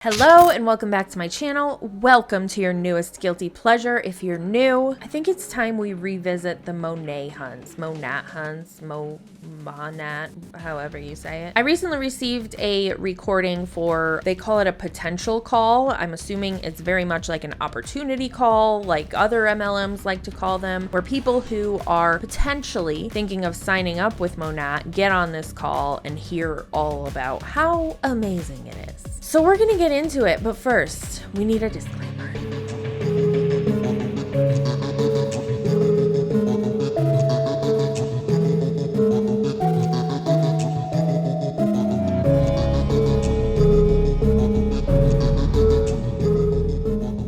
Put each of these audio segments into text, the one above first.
Hello and welcome back to my channel. Welcome to your newest guilty pleasure. If you're new, I think it's time we revisit the Monat Huns, Monat, however you say it. I recently received a recording for, they call it a potential call. I'm assuming it's very much like an opportunity call, like other MLMs like to call them, where people who are potentially thinking of signing up with Monat get on this call and hear all about how amazing it is. So we're gonna get into it, but first, we need a disclaimer.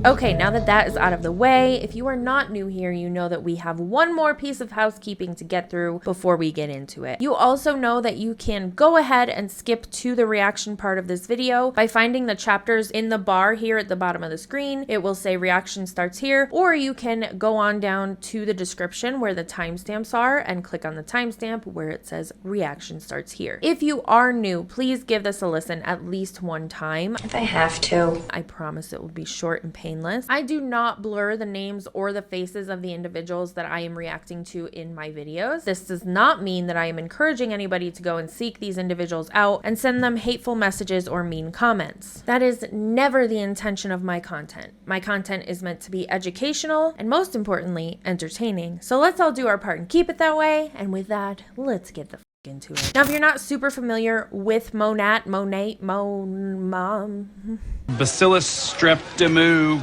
Okay, now that that is out of the way, if you are not new here, you know that we have one more piece of housekeeping to get through before we get into it. You also know that you can go ahead and skip to the reaction part of this video by finding the chapters in the bar here at the bottom of the screen. It will say reaction starts here, or you can go on down to the description where the timestamps are and click on the timestamp where it says reaction starts here. If you are new, please give this a listen at least one time. If I have to. I promise it will be short and painless. I do not blur the names or the faces of the individuals that I am reacting to in my videos. This does not mean that I am encouraging anybody to go and seek these individuals out and send them hateful messages or mean comments. That is never the intention of my content. My content is meant to be educational and, most importantly, entertaining. So let's all do our part and keep it that way. And with that, let's get the into it. Now, if you're not super familiar with Monat, Bacillus streptomu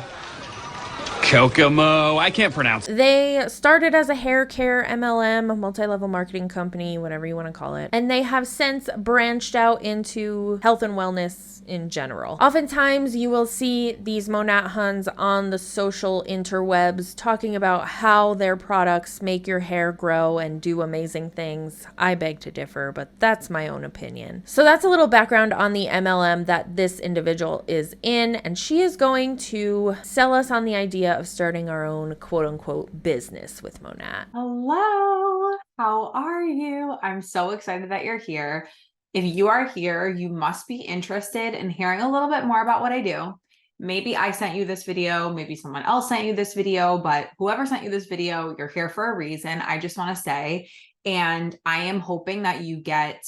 Kokomo. I can't pronounce it. They started as a hair care MLM, multi-level marketing company, whatever you want to call it. And they have since branched out into health and wellness in general. Oftentimes you will see these Monat Huns on the social interwebs talking about how their products make your hair grow and do amazing things. I beg to differ, but that's my own opinion. So that's a little background on the MLM that this individual is in, and she is going to sell us on the idea of starting our own quote-unquote business with Monat. Hello, how are you? I'm so excited that you're here. If you are here, you must be interested in hearing a little bit more about what I do. Maybe I sent you this video, maybe someone else sent you this video, but whoever sent you this video, you're here for a reason. I just want to say, and I am hoping that you get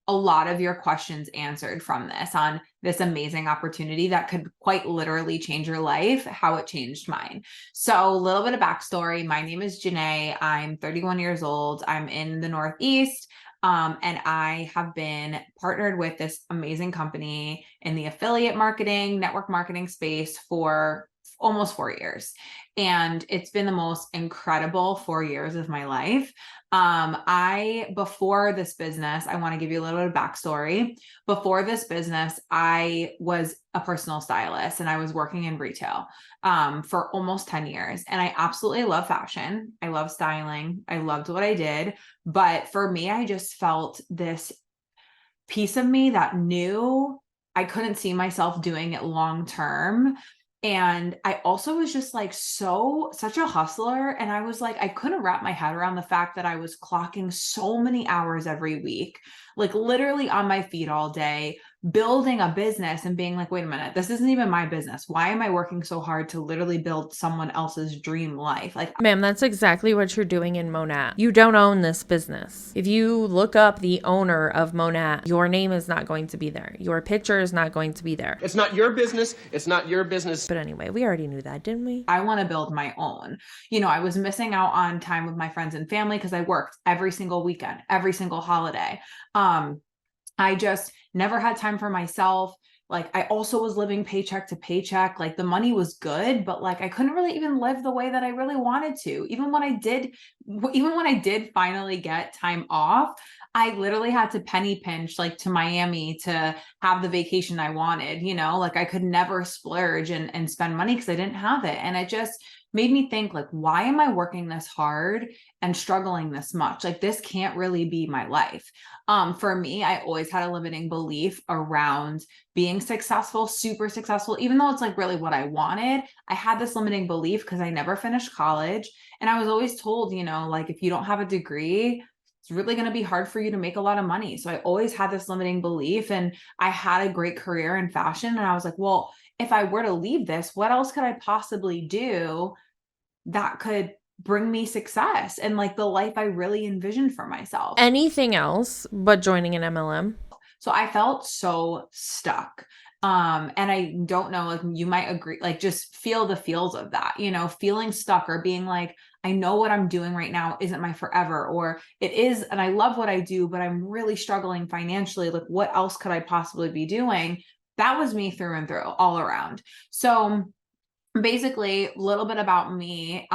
a lot of your questions answered from this on this amazing opportunity that could quite literally change your life, how it changed mine. So a little bit of backstory. My name is Janae. I'm 31 years old. I'm in the Northeast. And I have been partnered with this amazing company in the affiliate marketing, network marketing space for almost 4 years. And it's been the most incredible 4 years of my life. Before this business, I want to give you a little bit of backstory. Before this business, I was a personal stylist and I was working in retail, for almost 10 years. And I absolutely love fashion. I love styling. I loved what I did. But for me, I just felt this piece of me that knew I couldn't see myself doing it long term. And I also was just like such a hustler. And I was like, I couldn't wrap my head around the fact that I was clocking so many hours every week, like literally on my feet all day, building a business and being like, wait a minute, this isn't even my business. Why am I working so hard to literally build someone else's dream life? Like, ma'am, that's exactly what you're doing in Monat. You don't own this business. If you look up the owner of Monat, your name is not going to be there. Your picture is not going to be there. It's not your business. It's not your business. But anyway, we already knew that, didn't we? I want to build my own. I was missing out on time with my friends and family because I worked every single weekend, every single holiday. I just never had time for myself. Like, I also was living paycheck to paycheck. Like, the money was good, but like I couldn't really even live the way that I really wanted to. Even when I did finally get time off, I literally had to penny pinch like to Miami to have the vacation I wanted, like I could never splurge and spend money because I didn't have it. And it just made me think, like, why am I working this hard and struggling this much? Like, this can't really be my life. For me, I always had a limiting belief around being successful, super successful, even though it's like really what I wanted. I had this limiting belief because I never finished college. And I was always told, like, if you don't have a degree, it's really going to be hard for you to make a lot of money. So I always had this limiting belief, and I had a great career in fashion. And I was like, well, if I were to leave this, what else could I possibly do that could bring me success and like the life I really envisioned for myself? Anything else but joining an MLM? So I felt so stuck. And I don't know, like you might agree, like just feel the feels of that, you know, feeling stuck or being like, I know what I'm doing right now isn't my forever, or it is, and I love what I do, but I'm really struggling financially. Like, what else could I possibly be doing? That was me through and through, all around. So basically, a little bit about me.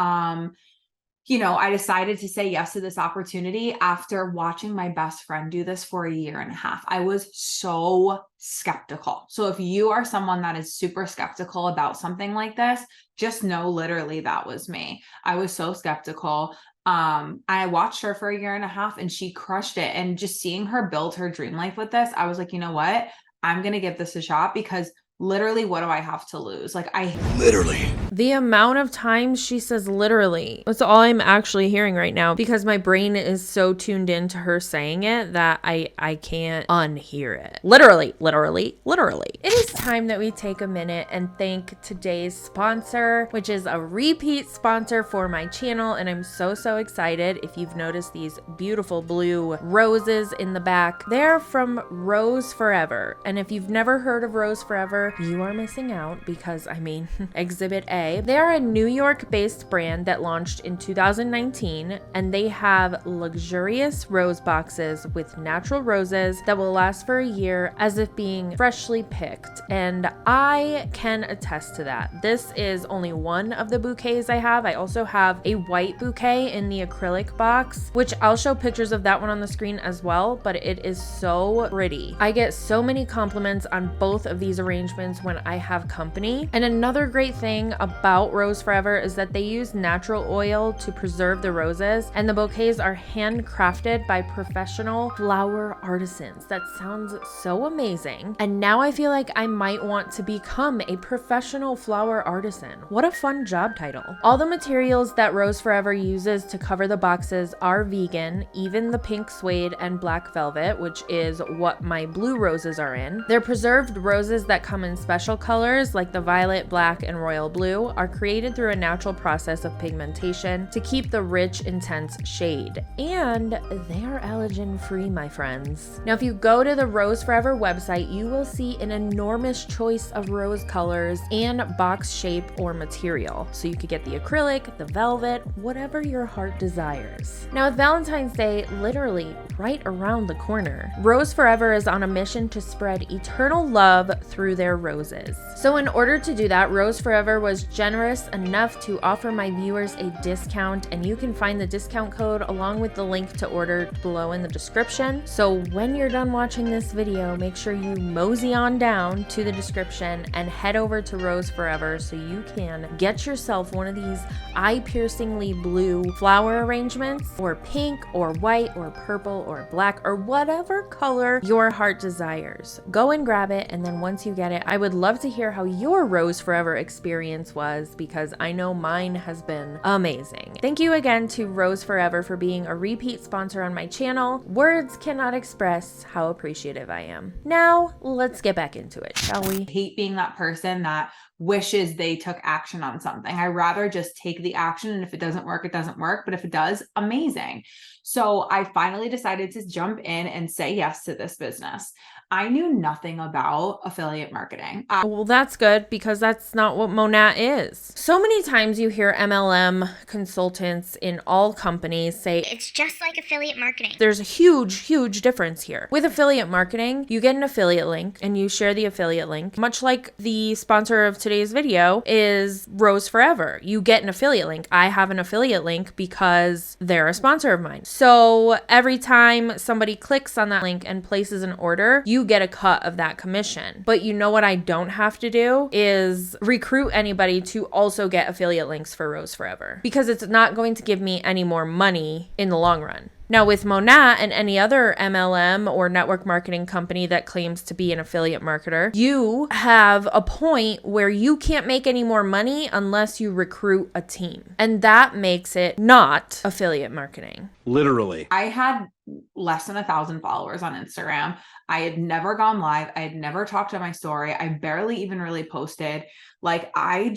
You know, I decided to say yes to this opportunity after watching my best friend do this for a year and a half. I was so skeptical. So if you are someone that is super skeptical about something like this, just know literally that was me. I was so skeptical. I watched her for a year and a half and she crushed it. And just seeing her build her dream life with this, I was like, you know what? I'm going to give this a shot, because literally, what do I have to lose? Like, Literally. The amount of times she says literally, that's all I'm actually hearing right now, because my brain is so tuned into her saying it that I can't unhear it. Literally, literally, literally. It is time that we take a minute and thank today's sponsor, which is a repeat sponsor for my channel. And I'm so excited. If you've noticed these beautiful blue roses in the back, they're from Rose Forever. And if you've never heard of Rose Forever, you are missing out, because I mean, Exhibit A. They are a New York-based brand that launched in 2019, and they have luxurious rose boxes with natural roses that will last for a year as if being freshly picked. And I can attest to that. This is only one of the bouquets I have. I also have a white bouquet in the acrylic box, which I'll show pictures of that one on the screen as well, but it is so pretty. I get so many compliments on both of these arrangements when I have company. And another great thing about Rose Forever is that they use natural oil to preserve the roses, and the bouquets are handcrafted by professional flower artisans. That sounds so amazing. And now I feel like I might want to become a professional flower artisan. What a fun job title. All the materials that Rose Forever uses to cover the boxes are vegan, even the pink suede and black velvet, which is what my blue roses are in. They're preserved roses that come in special colors like the violet, black, and royal blue, are created through a natural process of pigmentation to keep the rich, intense shade. And they are allergen free, my friends. Now, if you go to the Rose Forever website, you will see an enormous choice of rose colors and box shape or material. So you could get the acrylic, the velvet, whatever your heart desires. Now, with Valentine's Day literally right around the corner, Rose Forever is on a mission to spread eternal love through their roses. So in order to do that, Rose Forever was generous enough to offer my viewers a discount, and you can find the discount code along with the link to order below in the description. So when you're done watching this video, make sure you mosey on down to the description and head over to Rose Forever so you can get yourself one of these eye-piercingly blue flower arrangements, or pink or white or purple or black or whatever color your heart desires. Go and grab it, and then once you get it, I would love to hear how your Rose Forever experience was, because I know mine has been amazing. Thank you again to Rose Forever for being a repeat sponsor on my channel. Words cannot express how appreciative I am. Now, let's get back into it, shall we? I hate being that person that wishes they took action on something. I rather just take the action, and if it doesn't work, it doesn't work. But if it does, amazing. So I finally decided to jump in and say yes to this business. I knew nothing about affiliate marketing. Well, that's good, because that's not what Monat is. So many times you hear MLM consultants in all companies say, it's just like affiliate marketing. There's a huge difference here. With affiliate marketing, you get an affiliate link and you share the affiliate link, much like the sponsor of today's video is Rose Forever. You get an affiliate link. I have an affiliate link because they're a sponsor of mine. So every time somebody clicks on that link and places an order, you get a cut of that commission. But you know what I don't have to do is recruit anybody to also get affiliate links for Rose Forever, because it's not going to give me any more money in the long run. Now with Monat and any other MLM or network marketing company that claims to be an affiliate marketer, you have a point where you can't make any more money unless you recruit a team. And that makes it not affiliate marketing. Literally. I had less than 1,000 followers on Instagram. I had never gone live. I had never talked to my story. I barely even really posted. Like I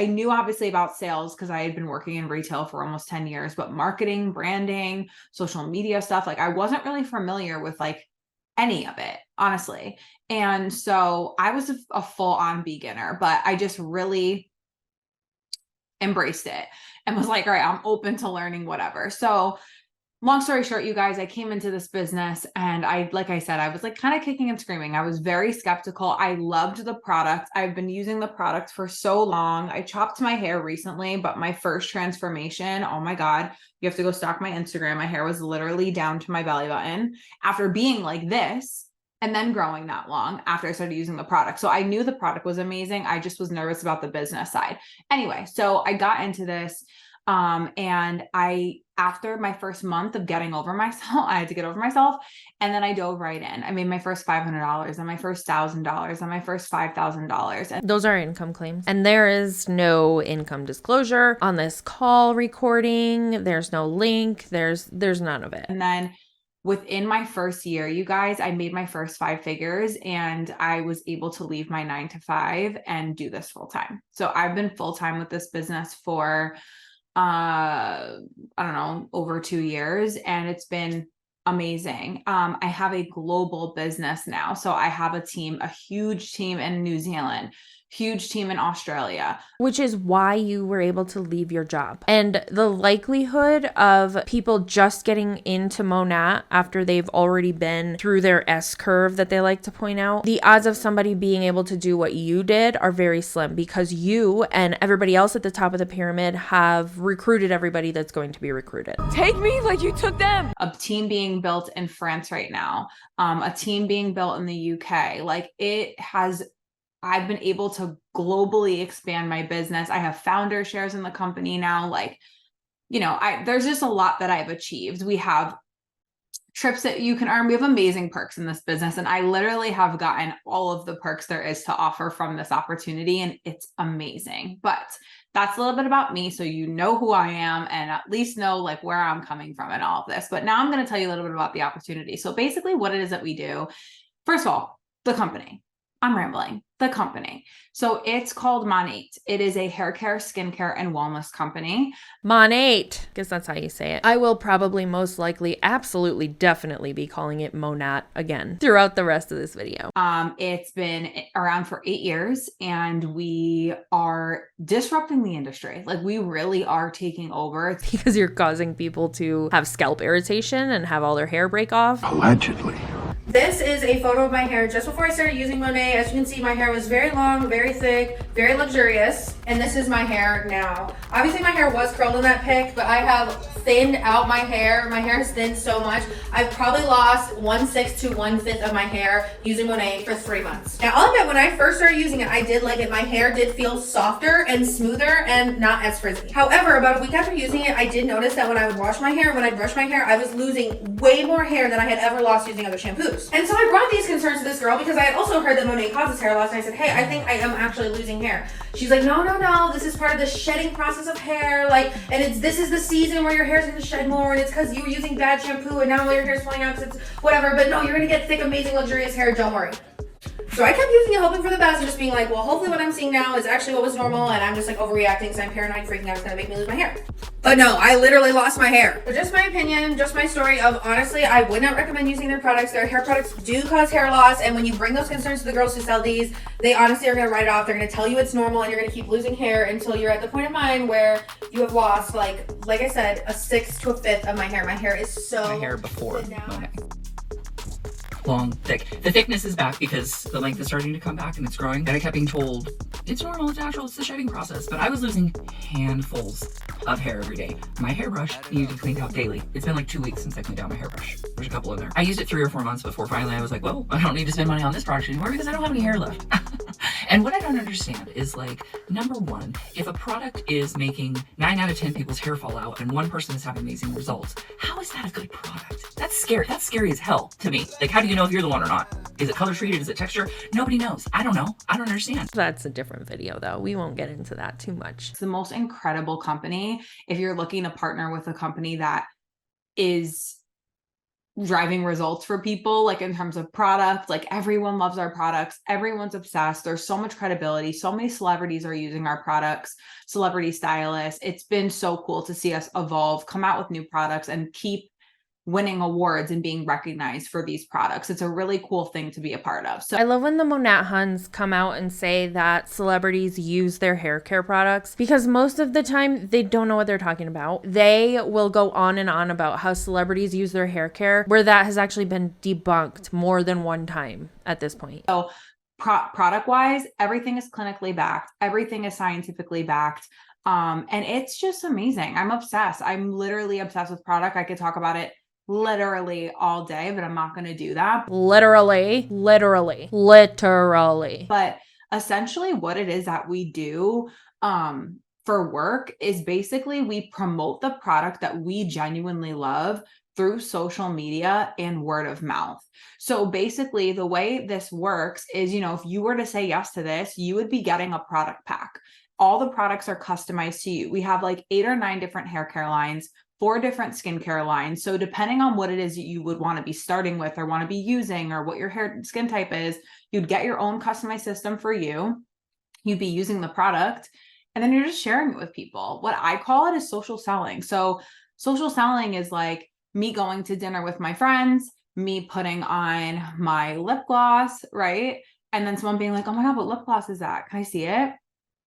knew obviously about sales because I had been working in retail for almost 10 years, but marketing, branding, social media stuff, like I wasn't really familiar with like any of it, honestly. And so I was a full-on beginner, but I just really embraced it and was like, all right, I'm open to learning whatever. So long story short, you guys, I came into this business and like I said, I was like kind of kicking and screaming. I was very skeptical. I loved the product. I've been using the product for so long. I chopped my hair recently, but my first transformation, oh my God, you have to go stalk my Instagram. My hair was literally down to my belly button after being like this and then growing that long after I started using the product. So I knew the product was amazing. I just was nervous about the business side. Anyway, so I got into this. And after my first month of getting over myself, I had to get over myself. And then I dove right in. I made my first $500 and my first $1,000 and my first $5,000. And those are income claims. And there is no income disclosure on this call recording. There's no link. There's none of it. And then within my first year, you guys, I made my first 5 figures and I was able to leave my 9 to 5 and do this full time. So I've been full time with this business for I don't know, over 2 years, and it's been amazing. I have a global business now. So I have a team, a huge team in New Zealand, huge team in Australia. Which is why you were able to leave your job. And the likelihood of people just getting into Monat after they've already been through their S curve that they like to point out, the odds of somebody being able to do what you did are very slim because you and everybody else at the top of the pyramid have recruited everybody that's going to be recruited. Take me like you took them. A team being built in France right now, a team being built in the UK. Like I've been able to globally expand my business. I have founder shares in the company now. Like, you know, there's just a lot that I've achieved. We have trips that you can earn. We have amazing perks in this business. And I literally have gotten all of the perks there is to offer from this opportunity. And it's amazing. But that's a little bit about me. So you know who I am and at least know like where I'm coming from and all of this. But now I'm going to tell you a little bit about the opportunity. So basically what it is that we do. First of all, the company. I'm rambling. The company. So it's called Monat. It is a hair care, skincare, and wellness company. Monat. Guess that's how you say it. I will probably most likely, absolutely, definitely be calling it Monat again throughout the rest of this video. It's been around for 8 years and we are disrupting the industry. Like we really are taking over. Because you're causing people to have scalp irritation and have all their hair break off. Allegedly. This is a photo of my hair just before I started using Monat. As you can see, my hair was very long, very thick, very luxurious. And this is my hair now. Obviously my hair was curled in that pic, but I have thinned out my hair. My hair has thinned so much. I've probably lost 1/6 to 1/5 of my hair using Monat for 3 months. Now I'll admit, when I first started using it, I did like it. My hair did feel softer and smoother and not as frizzy. However, about a week after using it, I did notice that when I would wash my hair, when I brush my hair, I was losing way more hair than I had ever lost using other shampoos. And so I brought these concerns to this girl because I had also heard that Monat causes hair loss, and I said, hey, I think I am actually losing hair. She's like, no, this is part of the shedding process of hair, like, and this is the season where your hair's gonna shed more, and it's because you were using bad shampoo and now all your hair's falling out because it's whatever, but no, you're gonna get thick, amazing, luxurious hair, don't worry. So I kept using it, hoping for the best, and just being like, well, hopefully what I'm seeing now is actually what was normal, and I'm just like overreacting because I'm paranoid, freaking out, it's gonna make me lose my hair. But no, I literally lost my hair. But just my opinion, just my story of, honestly, I would not recommend using their products. Their hair products do cause hair loss, and when you bring those concerns to the girls who sell these, they honestly are gonna write it off. They're gonna tell you it's normal, and you're gonna keep losing hair until you're at the point of mine where you have lost, like I said, 1/6 to 1/5 of my hair. My hair is so my hair before Monat. Long, thick. The thickness is back because the length is starting to come back and it's growing. And I kept being told, it's normal, it's natural, it's the shedding process. But I was losing handfuls of hair every day. My hairbrush needed to be cleaned out daily. It's been like 2 weeks since I cleaned out my hairbrush. There's a couple in there. I used it 3 or 4 months before finally I was like, well, I don't need to spend money on this product anymore because I don't have any hair left. And what I don't understand is, like, number one, if a product is making 9 out of 10 people's hair fall out and one person is having amazing results, how is that a good product? That's scary. That's scary as hell to me. Like, how do you know if you're the one or not? Is it color treated? Is it texture? Nobody knows. I don't know. I don't understand. That's a different video though. We won't get into that too much. It's the most incredible company. If you're looking to partner with a company that is driving results for people, like in terms of product, like everyone loves our products, everyone's obsessed, there's so much credibility, so many celebrities are using our products, celebrity stylists. It's been so cool to see us evolve, come out with new products, and keep winning awards and being recognized for these products. It's a really cool thing to be a part of. So I love when the Monat Huns come out and say that celebrities use their hair care products, because most of the time they don't know what they're talking about. They will go on and on about how celebrities use their hair care, where that has actually been debunked more than one time at this point. So product wise, everything is clinically backed, everything is scientifically backed. And it's just amazing. I'm obsessed. I'm literally obsessed with product. I could talk about it literally all day, but I'm not going to do that. Literally. But essentially what it is that we do for work is basically we promote the product that we genuinely love through social media and word of mouth. So basically the way this works is, you know, if you were to say yes to this, you would be getting a product pack. All the products are customized to you. We have like 8 or 9 different hair care lines, 4 different skincare lines. So depending on what it is you would want to be starting with or want to be using, or what your hair skin type is, you'd get your own customized system for you. You'd be using the product, and then you're just sharing it with people. What I call it is social selling. So social selling is like me going to dinner with my friends, me putting on my lip gloss, right? And then someone being like, oh my God, what lip gloss is that? Can I see it?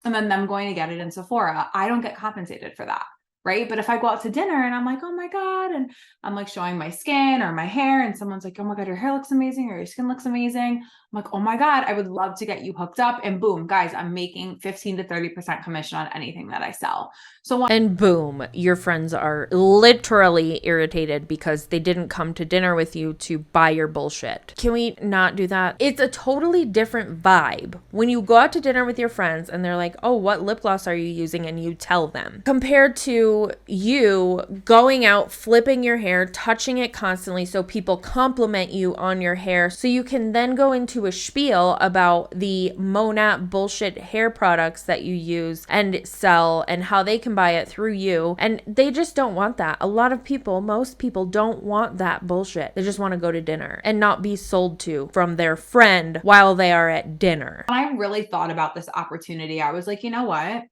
And then them going to get it in Sephora. I don't get compensated for that. Right. But if I go out to dinner and I'm like, oh my God, and I'm like showing my skin or my hair, and someone's like, oh my God, your hair looks amazing, or your skin looks amazing. I'm like, oh my God, I would love to get you hooked up. And boom, guys, I'm making 15 to 30% commission on anything that I sell. So and boom, your friends are literally irritated because they didn't come to dinner with you to buy your bullshit. Can we not do that? It's a totally different vibe when you go out to dinner with your friends and they're like, oh, what lip gloss are you using? And you tell them, compared to you going out, flipping your hair, touching it constantly so people compliment you on your hair, so you can then go into a spiel about the Monat bullshit hair products that you use and sell and how they can buy it through you. And they just don't want that. A lot of people, most people don't want that bullshit. They just want to go to dinner and not be sold to from their friend while they are at dinner. When I really thought about this opportunity, I was like, you know what?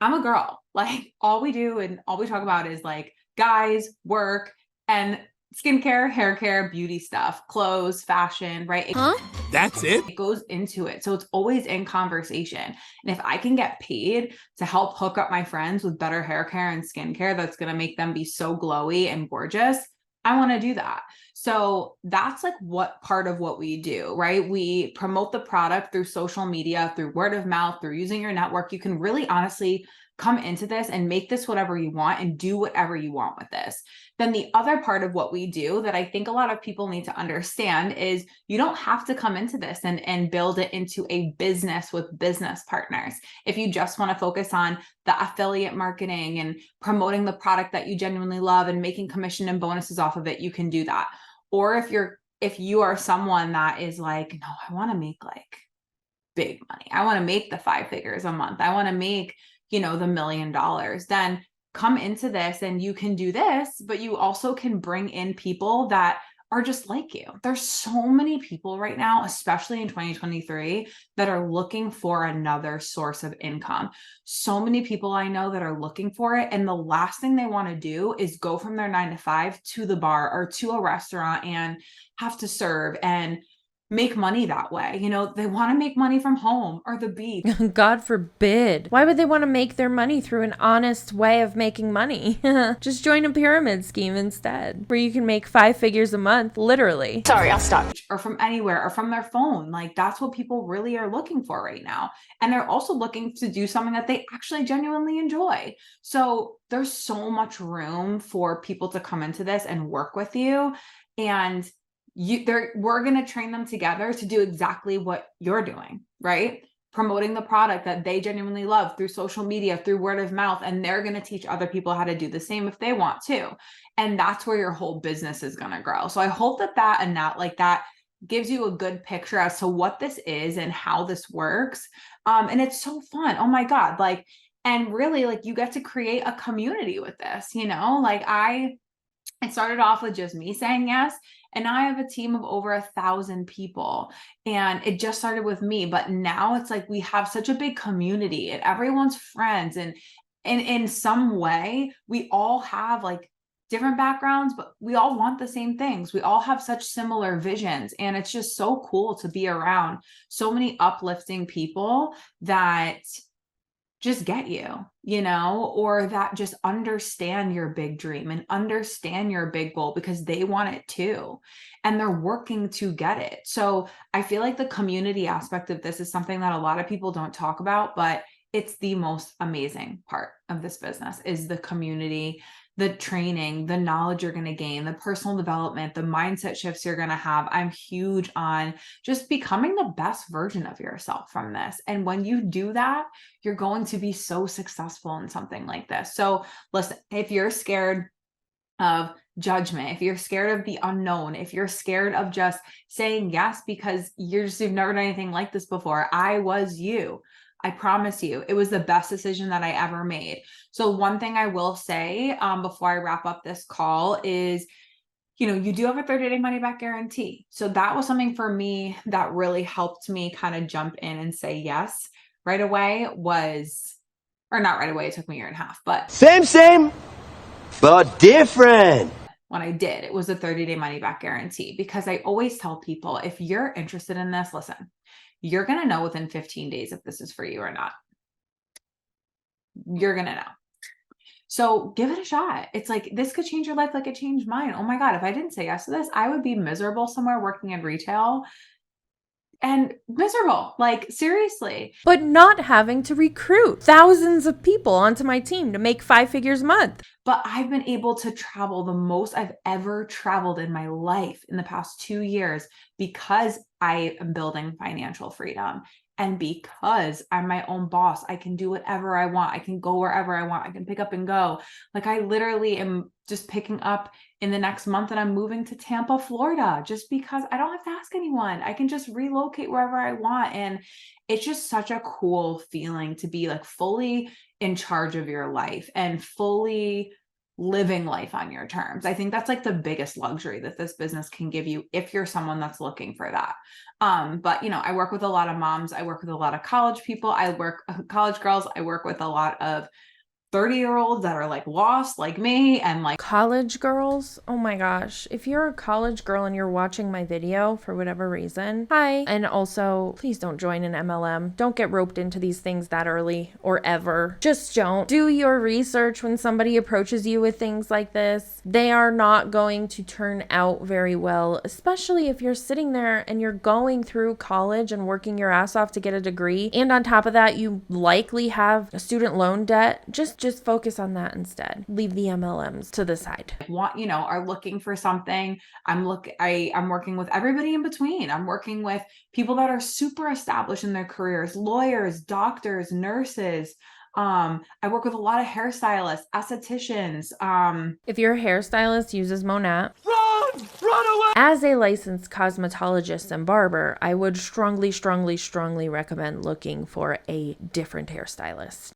I'm a girl. Like, all we do and all we talk about is like guys, work, and skincare, hair care, beauty stuff, clothes, fashion, right? That's it? It goes into it. So it's always in conversation. And if I can get paid to help hook up my friends with better hair care and skincare that's going to make them be so glowy and gorgeous, I want to do that. So that's like what part of what we do, right? We promote the product through social media, through word of mouth, through using your network. You can really honestly come into this and make this whatever you want and do whatever you want with this. Then the other part of what we do that I think a lot of people need to understand is you don't have to come into this and build it into a business with business partners. If you just want to focus on the affiliate marketing and promoting the product that you genuinely love and making commission and bonuses off of it, you can do that. Or if you are someone that is like, no, I want to make like big money. I want to make the 5 figures a month. I want to make, the $1 million, then come into this and you can do this, but you also can bring in people that are just like you. There's so many people right now, especially in 2023, that are looking for another source of income. So many people I know that are looking for it. And the last thing they want to do is go from their 9 to 5 to the bar or to a restaurant and have to serve and make money that way. They want to make money from home or the beach. God forbid. Why would they want to make their money through an honest way of making money? Just join a pyramid scheme instead, where you can make 5 figures a month, literally. Sorry, I'll stop. Or from anywhere or from their phone. Like, that's what people really are looking for right now. And they're also looking to do something that they actually genuinely enjoy. So there's so much room for people to come into this and work with you. And we're going to train them together to do exactly what you're doing, right? Promoting the product that they genuinely love through social media, through word of mouth, and they're going to teach other people how to do the same if they want to. And that's where your whole business is going to grow. So I hope that gives you a good picture as to what this is and how this works. And it's so fun. Oh my God. Like, and really, like, you get to create a community with this, you know, like it started off with just me saying yes. And now I have a team of over 1,000 people, and it just started with me. But now it's like we have such a big community and everyone's friends. And in some way, we all have like different backgrounds, but we all want the same things. We all have such similar visions. And it's just so cool to be around so many uplifting people that just get you know, or that just understand your big dream and understand your big goal because they want it too. And they're working to get it. So I feel like the community aspect of this is something that a lot of people don't talk about, but it's the most amazing part of this business is the community, the training, the knowledge you're going to gain, the personal development, the mindset shifts you're going to have. I'm huge on just becoming the best version of yourself from this. And when you do that, you're going to be so successful in something like this. So listen, if you're scared of judgment, if you're scared of the unknown, if you're scared of just saying yes because you've never done anything like this before, I was you. I promise you, it was the best decision that I ever made. So one thing I will say before I wrap up this call is, you know, you do have a 30-day money back guarantee. So that was something for me that really helped me kind of jump in and say yes right away or not right away. It took me a year and a half, but same, but different. When I did, it was a 30-day money back guarantee because I always tell people, if you're interested in this, listen, you're going to know within 15 days if this is for you or not. You're going to know. So give it a shot. It's like, this could change your life like it changed mine. Oh my God, if I didn't say yes to this, I would be miserable somewhere working in retail and miserable, like seriously. But not having to recruit thousands of people onto my team to make 5 figures a month. But I've been able to travel the most I've ever traveled in my life in the past 2 years because I am building financial freedom. And because I'm my own boss, I can do whatever I want. I can go wherever I want. I can pick up and go. Like I literally am just picking up in the next month and I'm moving to Tampa, Florida, just because I don't have to ask anyone. I can just relocate wherever I want. And it's just such a cool feeling to be like fully in charge of your life and fully living life on your terms. I think that's like the biggest luxury that this business can give you if you're someone that's looking for that. But you know, I work with a lot of moms. I work with a lot of college people. College girls. I work with a lot of 30-year-olds that are like lost like me and like college girls. Oh my gosh. If you're a college girl and you're watching my video for whatever reason, hi. And also, please don't join an MLM. Don't get roped into these things that early or ever. Just don't. Do your research when somebody approaches you with things like this. They are not going to turn out very well, especially if you're sitting there and you're going through college and working your ass off to get a degree. And on top of that, you likely have a student loan debt. Just focus on that instead. Leave the MLMs to the side. Are looking for something. I'm working with everybody in between. I'm working with people that are super established in their careers, lawyers, doctors, nurses. I work with a lot of hairstylists, estheticians. If your hairstylist uses Monat, Run away! As a licensed cosmetologist and barber, I would strongly recommend looking for a different hairstylist.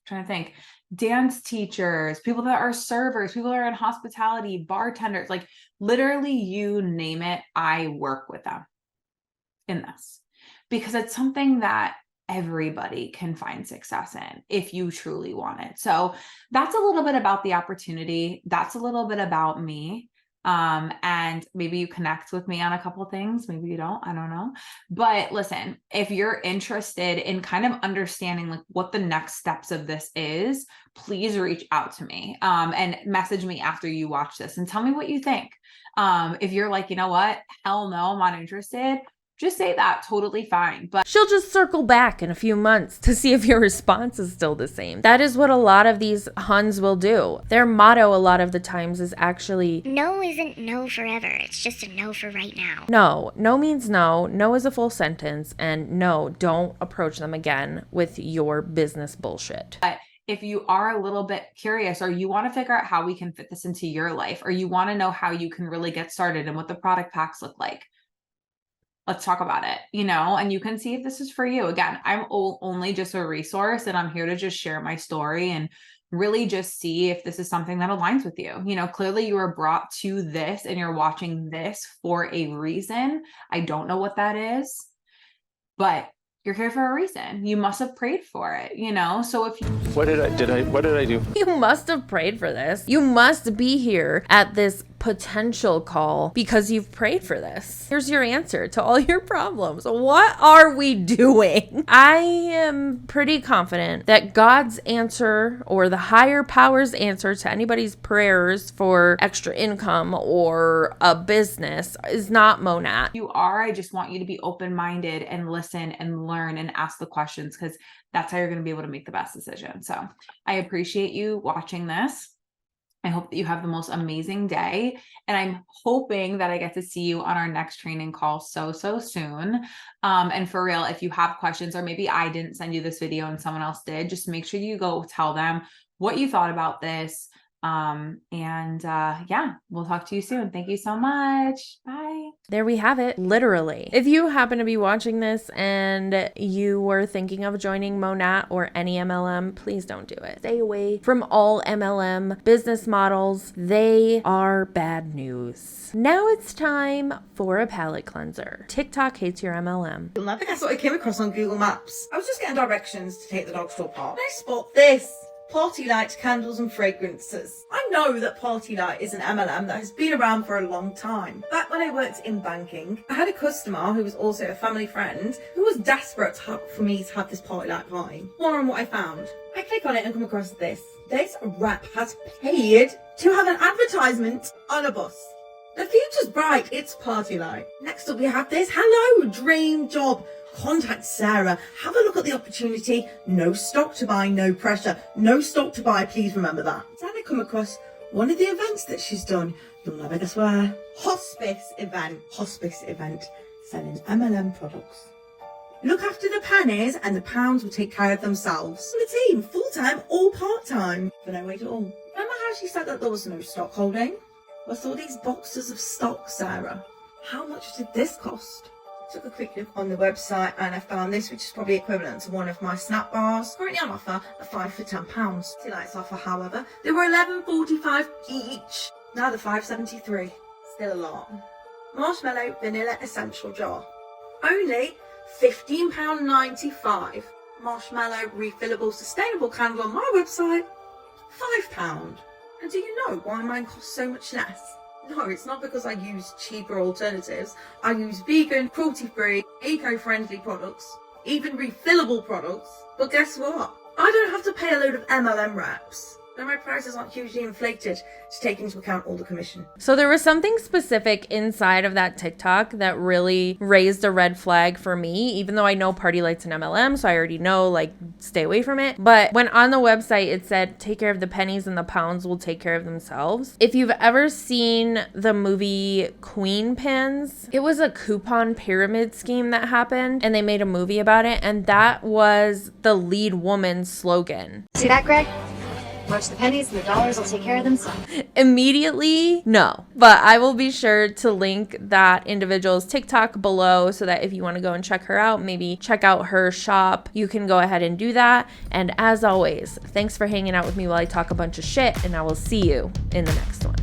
Trying to think, dance teachers, people that are servers, people that are in hospitality, bartenders, like literally you name it, I work with them in this because it's something that everybody can find success in if you truly want it. So that's a little bit about the opportunity. That's a little bit about me. And maybe you connect with me on a couple of things. Maybe you don't, I don't know. But listen, if you're interested in kind of understanding like what the next steps of this is, please reach out to me, and message me after you watch this and tell me what you think. If you're like, you know what, hell no, I'm not interested. just say that, totally fine. But she'll just circle back in a few months to see if your response is still the same. That is what a lot of these huns will do. Their motto a lot of the times is actually, No isn't no forever. It's just a no for right now. no. No means no. No is a full sentence. And no, don't approach them again with your business bullshit. if you are a little bit curious, or you want to figure out how we can fit this into your life, or you want to know how you can really get started and what the product packs look like, let's talk about it, and you can see if this is for you. Again, I'm only just a resource, and I'm here to just share my story and really just see if this is something that aligns with you. Clearly you were brought to this and you're watching this for a reason. I don't know what that is, but you're here for a reason. You must have prayed for it, So if you... What did I do? You must have prayed for this. You must be here at this potential call because you've prayed for this. Here's your answer to all your problems. What are we doing? I am pretty confident that God's answer, or the higher power's answer to anybody's prayers for extra income or a business, is not Monat. I just want you to be open-minded and listen and learn and ask the questions, because that's how you're going to be able to make the best decision. So I appreciate you watching this. I hope that you have the most amazing day, and I'm hoping that I get to see you on our next training call so soon. And for real, if you have questions, or maybe I didn't send you this video and someone else did, just make sure you go tell them what you thought about this. Yeah, we'll talk to you soon. Thank you so much. Bye. There we have it, literally. If you happen to be watching this and you were thinking of joining Monat or any MLM, please don't do it. Stay away from all MLM business models. They are bad news. Now it's time for a palate cleanser. TikTok hates your MLM. You'll never guess what I came across on Google Maps. I was just getting directions to take the dogs to a park. And I spot this. Party lights, candles and fragrances. I know that Party Light is an MLM that has been around for a long time. Back when I worked in banking, I had a customer who was also a family friend who was desperate for me to have this Party Light party. More on what I found. I click on it and come across this. This rep has paid to have an advertisement on a bus. The future's bright, it's Party Light. Next up we have this. Hello, dream job. Contact Sarah. Have a look at the opportunity. No stock to buy, no pressure. No stock to buy, please remember that. Then I come across one of the events that she's done. You'll never guess where. Hospice event. Selling MLM products. Look after the pennies and the pounds will take care of themselves. The team, full-time or part-time. For no wait at all. Remember how she said that there was no stock holding? What's all these boxes of stock, Sarah? How much did this cost? Took a quick look on the website and I found this, which is probably equivalent to one of my snap bars. Currently on offer at 5 for £10. Tonight's offer, however, they were £11.45 each. Now they're £5.73. Still a lot. Marshmallow vanilla essential jar. Only £15.95. Marshmallow refillable sustainable candle on my website, £5. And do you know why mine costs so much less? No, it's not because I use cheaper alternatives. I use vegan, cruelty-free, eco-friendly products, even refillable products. But guess what? I don't have to pay a load of MLM reps. And my prices aren't hugely inflated to take into account all the commission. So there was something specific inside of that TikTok that really raised a red flag for me, even though I know Party Light's an MLM, so I already know, stay away from it. But when on the website, it said, take care of the pennies and the pounds will take care of themselves. If you've ever seen the movie Queen Pins, it was a coupon pyramid scheme that happened, and they made a movie about it, and that was the lead woman's slogan. See that, Greg? Watch the pennies and the dollars will take care of themselves. Immediately, no. But I will be sure to link that individual's TikTok below so that if you want to go and check her out, maybe check out her shop, you can go ahead and do that. And as always, thanks for hanging out with me while I talk a bunch of shit, and I will see you in the next one.